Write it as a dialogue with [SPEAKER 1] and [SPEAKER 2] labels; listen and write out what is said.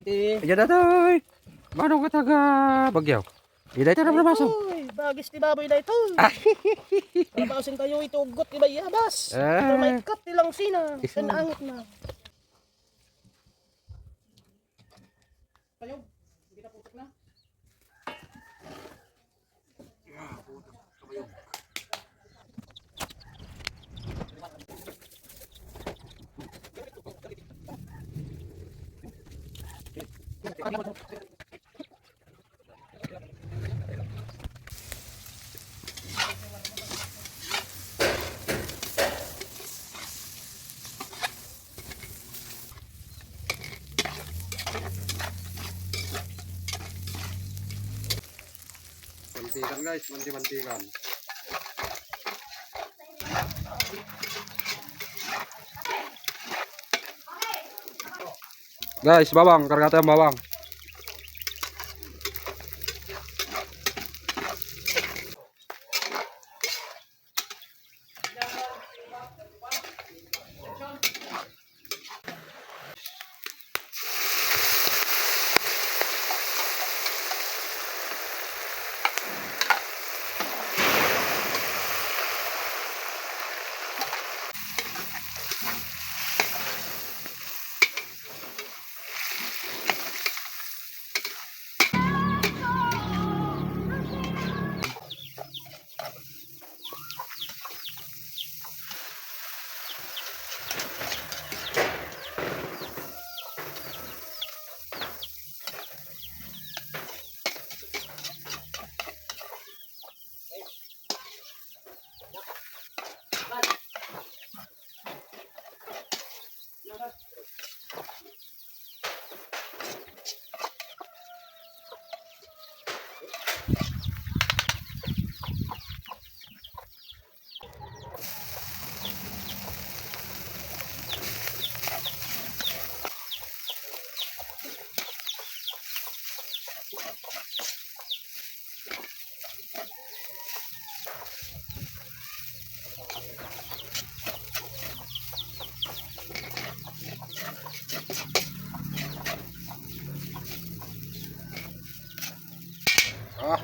[SPEAKER 1] Ayan na toy. Manong kataga bagyaw. Iday tayo na brabaso.
[SPEAKER 2] Bagis ti baboy na ito. Brabasin tayo ito ugot ni Bayabas. Ito may kat nilang sina. Kanangit na. Tayo. Hindi na putok na.
[SPEAKER 1] Mantikan guys, mantikan. Guys, bawang, karga tayo bawang. Ah,